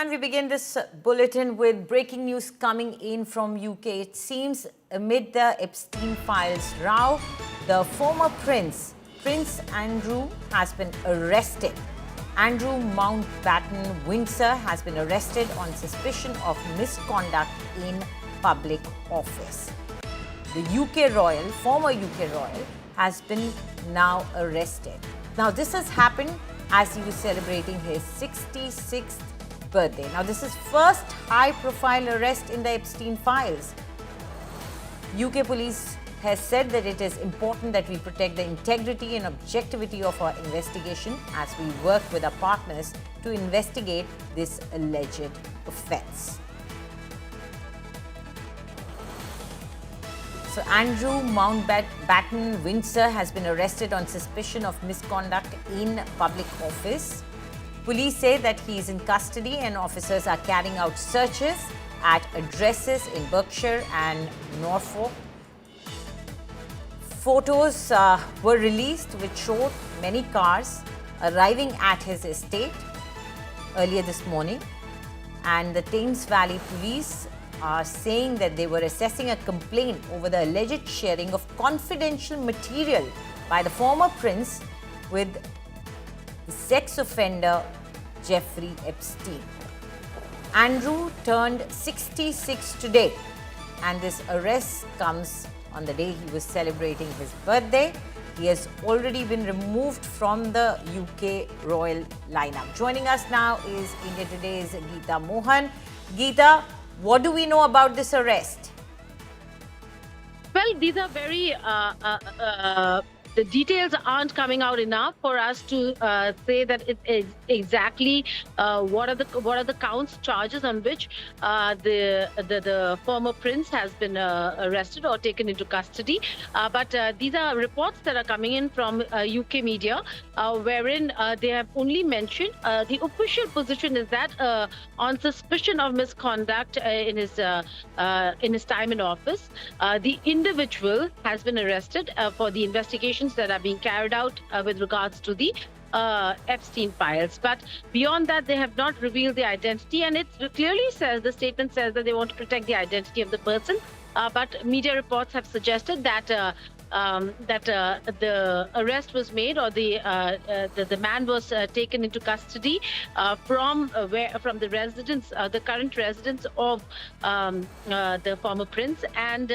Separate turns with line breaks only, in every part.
And we begin this bulletin with breaking news coming in from UK. It seems amid the Epstein files row, the former Prince Andrew, has been arrested. Andrew Mountbatten-Windsor has been arrested on suspicion of misconduct in public office. The former UK royal, has been now arrested. Now, this has happened as he was celebrating his 66th birthday. Now, this is first high-profile arrest in the Epstein files. UK police has said that it is important that we protect the integrity and objectivity of our investigation as we work with our partners to investigate this alleged offence. So, Andrew Mountbatten-Windsor has been arrested on suspicion of misconduct in public office. Police say that he is in custody and officers are carrying out searches at addresses in Berkshire and Norfolk. Photos were released which showed many cars arriving at his estate earlier this morning, and the Thames Valley Police are saying that they were assessing a complaint over the alleged sharing of confidential material by the former prince with the sex offender Jeffrey Epstein. Andrew turned 66 today, and this arrest comes on the day he was celebrating his birthday. He has already been removed from the UK royal lineup. Joining us now is India Today's Geeta Mohan. Geeta, what do we know about this arrest?
Well, these are very, the details aren't coming out enough for us to say that it is exactly what are the counts, charges on which the former prince has been arrested or taken into custody. But these are reports that are coming in from UK media, wherein they have only mentioned the official position is that on suspicion of misconduct in his time in office, the individual has been arrested for the investigations that are being carried out with regards to the Epstein files. But beyond that, they have not revealed the identity, and it clearly says, the statement says that they want to protect the identity of the person. But media reports have suggested that the arrest was made, or the man was taken into custody from the residence, the current residence of the former prince. And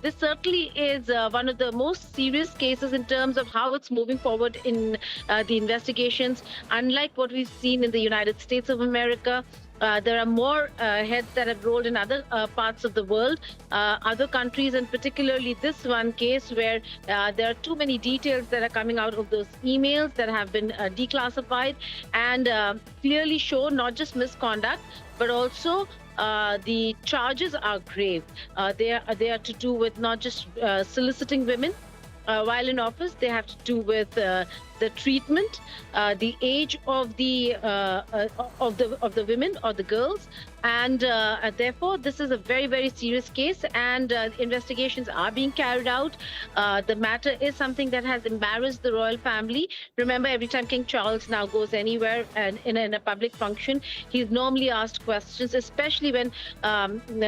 this certainly is one of the most serious cases in terms of how it's moving forward in the investigations. Unlike what we've seen in the United States of America, there are more heads that have rolled in other parts of the world, other countries, and particularly this one case where there are too many details that are coming out of those emails that have been declassified and clearly show not just misconduct, but also the charges are grave. They are to do with not just soliciting women while in office. They have to do with the treatment, the age of the women or the girls, and therefore this is a very, very serious case, and investigations are being carried out. The matter is something that has embarrassed the royal family. Remember, every time King Charles now goes anywhere and in a public function, he's normally asked questions, especially when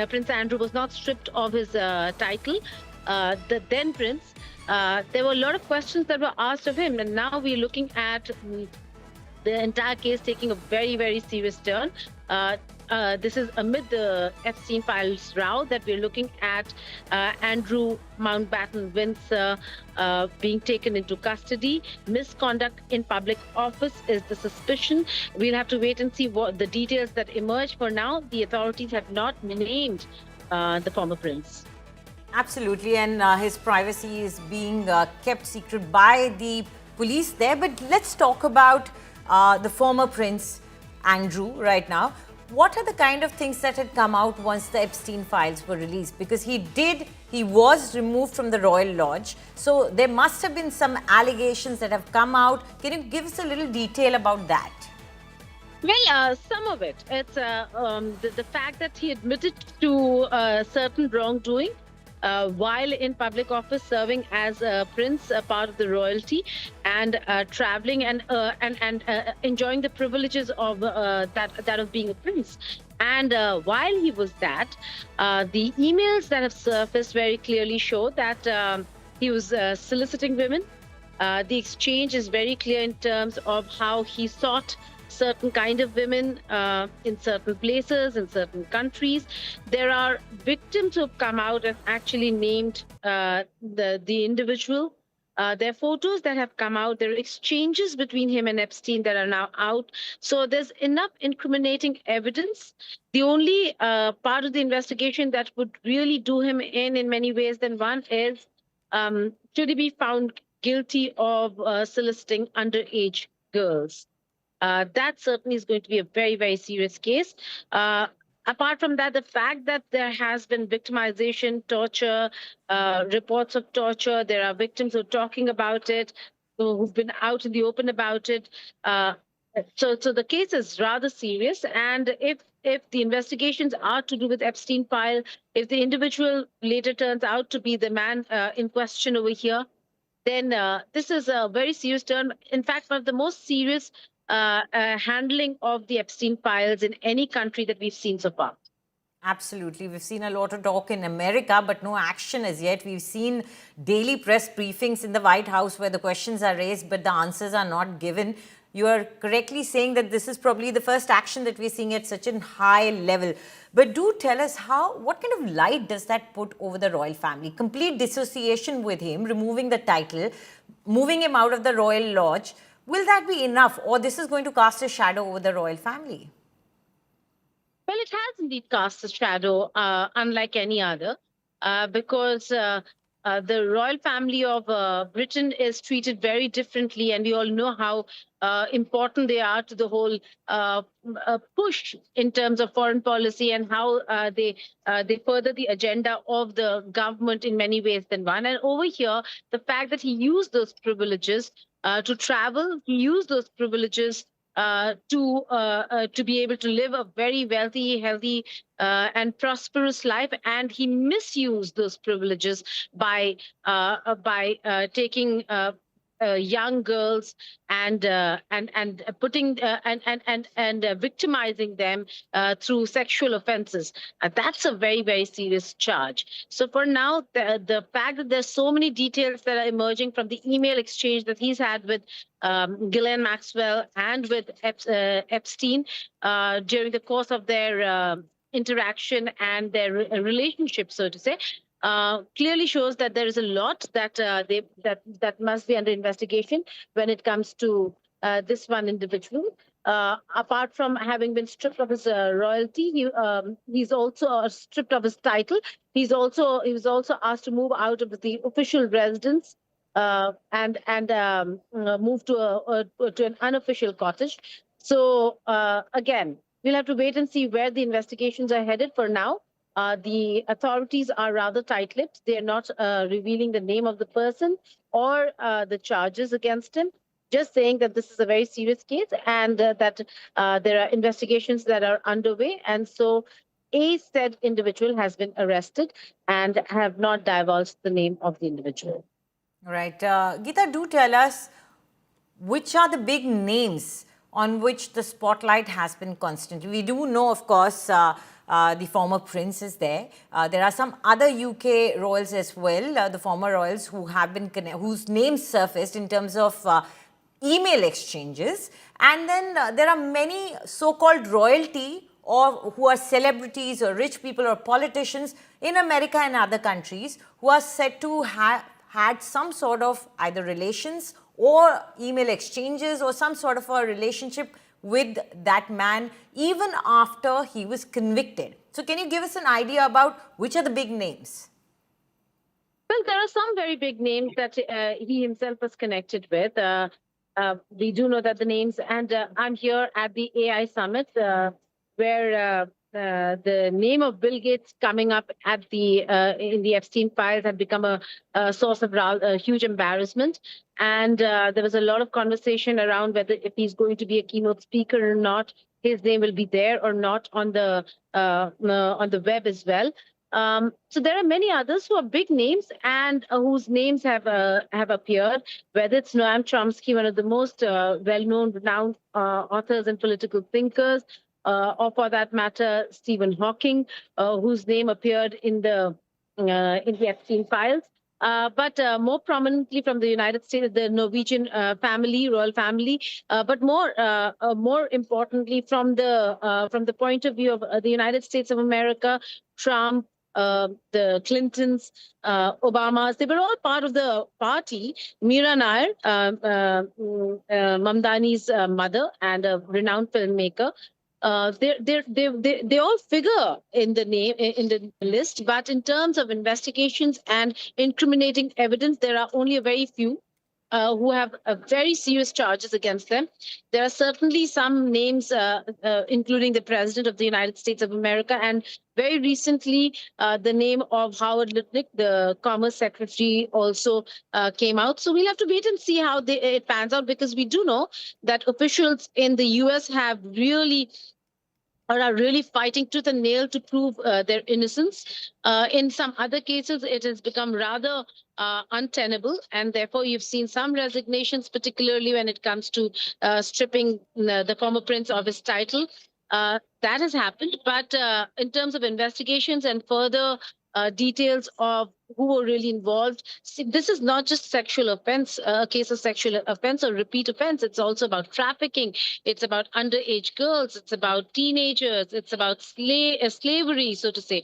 Prince Andrew was not stripped of his title, the then prince. There were a lot of questions that were asked of him, and now we're looking at the entire case taking a very, very serious turn. This is amid the Epstein files row that we're looking at Andrew Mountbatten-Windsor being taken into custody. Misconduct in public office is the suspicion. We'll have to wait and see what the details that emerge. For now, the authorities have not named the former prince.
Absolutely, and his privacy is being kept secret by the police there. But let's talk about the former Prince Andrew right now. What are the kind of things that had come out once the Epstein files were released? Because he was removed from the Royal Lodge. So there must have been some allegations that have come out. Can you give us a little detail about that?
Well, some of it. It's the fact that he admitted to certain wrongdoing. while in public office, serving as a prince, a part of the royalty, and traveling and enjoying the privileges of that of being a prince. And while he was that, the emails that have surfaced very clearly show that he was soliciting women. The exchange is very clear in terms of how he sought certain kind of women in certain places, in certain countries. There are victims who have come out and actually named the individual. There are photos that have come out. There are exchanges between him and Epstein that are now out. So there's enough incriminating evidence. The only part of the investigation that would really do him in many ways than one is, should he be found guilty of soliciting underage girls? That certainly is going to be a very, very serious case. Apart from that, the fact that there has been victimization, torture, reports of torture, there are victims who are talking about it, who've been out in the open about it. So the case is rather serious. And if the investigations are to do with Epstein file, if the individual later turns out to be the man in question over here, then this is a very serious turn. In fact, one of the most serious handling of the Epstein files in any country that we've seen so far.
Absolutely. We've seen a lot of talk in America, but no action as yet. We've seen daily press briefings in the White House where the questions are raised, but the answers are not given. You are correctly saying that this is probably the first action that we're seeing at such a high level. But do tell us what kind of light does that put over the royal family? Complete dissociation with him, removing the title, moving him out of the royal lodge. Will that be enough, or this is going to cast a shadow over the royal family?
Well, it has indeed cast a shadow, unlike any other, because the royal family of Britain is treated very differently, and we all know how important they are to the whole push in terms of foreign policy and how they further the agenda of the government in many ways than one. And over here, the fact that he used those privileges to travel, he used those privileges to be able to live a very wealthy, healthy, and prosperous life, and he misused those privileges by taking young girls and putting and victimizing them through sexual offenses. That's a very, very serious charge. So for now, the fact that there's so many details that are emerging from the email exchange that he's had with Ghislaine Maxwell and with Epstein during the course of their interaction and their relationship, so to say, clearly shows that there is a lot that that must be under investigation when it comes to this one individual. Apart from having been stripped of his royalty, he's also stripped of his title. He was also asked to move out of the official residence and move to an unofficial cottage. So again, we'll have to wait and see where the investigations are headed. For now, the authorities are rather tight-lipped. They are not revealing the name of the person or the charges against him, just saying that this is a very serious case and that there are investigations that are underway. And so a said individual has been arrested and have not divulged the name of the individual.
Right. Geeta, do tell us which are the big names on which the spotlight has been constant. We do know, of course, the former prince is there. There are some other UK royals as well, the former royals who have been whose names surfaced in terms of email exchanges. And then there are many so-called royalty or who are celebrities or rich people or politicians in America and other countries who are said to have had some sort of either relations or email exchanges or some sort of a relationship with that man even after he was convicted. So can you give us an idea about which are the big names?
Well, there are some very big names that he himself was connected with. We do know that the names, and I'm here at the AI Summit where the name of Bill Gates coming up at the in the Epstein files had become a source of a huge embarrassment. And there was a lot of conversation around whether if he's going to be a keynote speaker or not, his name will be there or not on the web as well. So there are many others who are big names and whose names have appeared. Whether it's Noam Chomsky, one of the most well-known, renowned authors and political thinkers, or for that matter, Stephen Hawking, whose name appeared in the Epstein files. But more prominently from the United States, the Norwegian royal family, but more importantly from the point of view of the United States of America, Trump, the Clintons, Obamas, they were all part of the party. Meera Nair, Mamdani's mother and a renowned filmmaker, they all figure in the name in the list, but in terms of investigations and incriminating evidence, there are only a very few who have very serious charges against them. There are certainly some names, including the President of the United States of America, and very recently, the name of Howard Lutnick, the Commerce Secretary, also came out. So we'll have to wait and see how it pans out, because we do know that officials in the U.S. have really or are really fighting tooth and nail to prove their innocence. In some other cases, it has become rather untenable, and therefore you've seen some resignations, particularly when it comes to stripping the former prince of his title. That has happened, but in terms of investigations and further details of who were really involved. See, this is not just sexual offense, a case of sexual offense or repeat offense. It's also about trafficking. It's about underage girls. It's about teenagers. It's about slavery, so to say.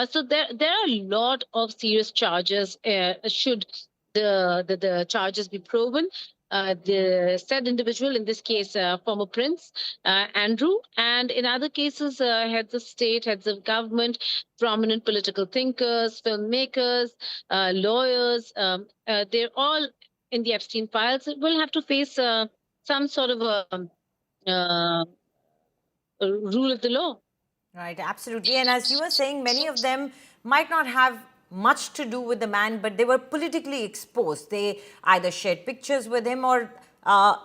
So there are a lot of serious charges should the charges be proven. The said individual, in this case, former Prince Andrew, and in other cases, heads of state, heads of government, prominent political thinkers, filmmakers, lawyers, they're all in the Epstein files. Will have to face some sort of a rule of the law.
Right, absolutely. And as you were saying, many of them might not have much to do with the man, but they were politically exposed. They either shared pictures with him or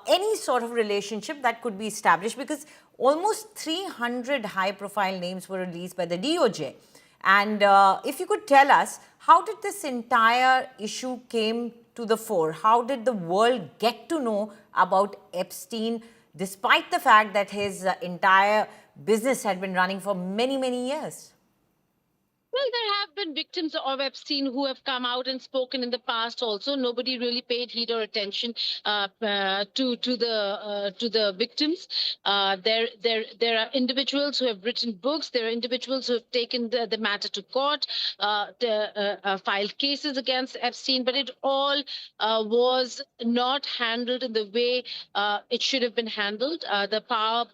any sort of relationship that could be established, because almost 300 high-profile names were released by the DOJ. And if you could tell us, how did this entire issue came to the fore? How did the world get to know about Epstein, despite the fact that his entire business had been running for many, many years?
Well, there have been victims of Epstein who have come out and spoken in the past. Also, nobody really paid heed or attention to the victims. There are individuals who have written books. There are individuals who have taken the matter to court, filed cases against Epstein. But it all was not handled in the way it should have been handled. The power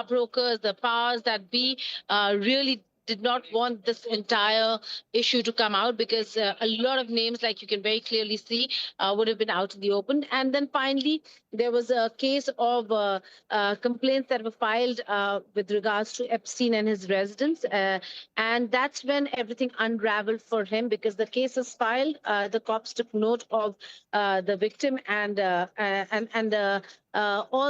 brokers, the powers that be, really did not want this entire issue to come out, because a lot of names, like you can very clearly see, would have been out in the open. And then finally, there was a case of complaints that were filed with regards to Epstein and his residence. And that's when everything unraveled for him, because the case was filed. The cops took note of the victim, and all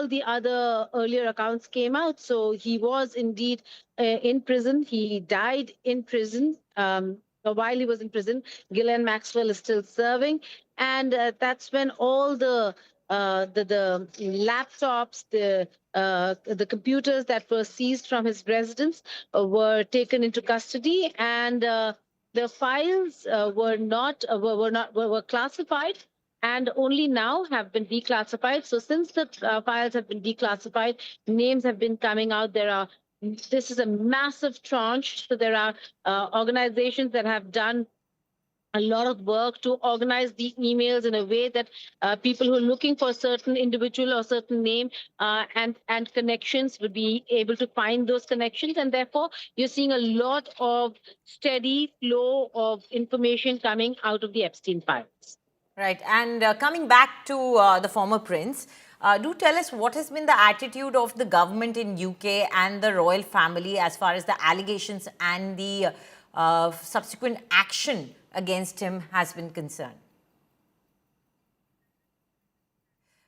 the other earlier accounts came out. So he was indeed in prison. He died in prison. While he was in prison, Ghislaine Maxwell is still serving, and that's when all the laptops, the computers that were seized from his residence were taken into custody, and the files were classified, and only now have been declassified. So since the files have been declassified, names have been coming out. This is a massive tranche. So there are organizations that have done a lot of work to organize the emails in a way that people who are looking for a certain individual or certain name and connections would be able to find those connections. And therefore, you're seeing a lot of steady flow of information coming out of the Epstein files.
Right. And coming back to the former prince, do tell us what has been the attitude of the government in UK and the royal family as far as the allegations and the subsequent action against him has been concerned.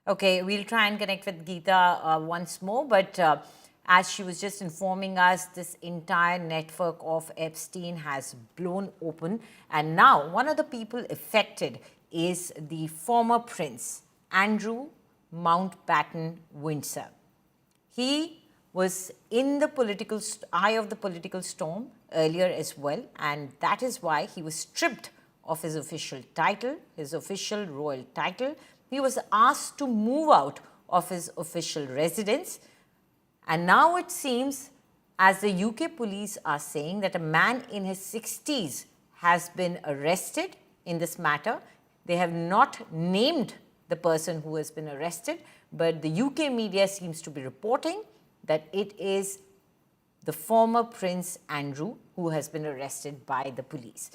Okay, we'll try and connect with Geeta once more, but As she was just informing us, this entire network of Epstein has blown open. And now one of the people affected is the former prince, Andrew Mountbatten-Windsor. He was in the eye of the political storm earlier as well, and that is why he was stripped of his official title, his official royal title. He was asked to move out of his official residence. And now it seems, as the UK police are saying, that a man in his 60s has been arrested in this matter. They have not named the person who has been arrested, but the UK media seems to be reporting that it is the former Prince Andrew who has been arrested by the police.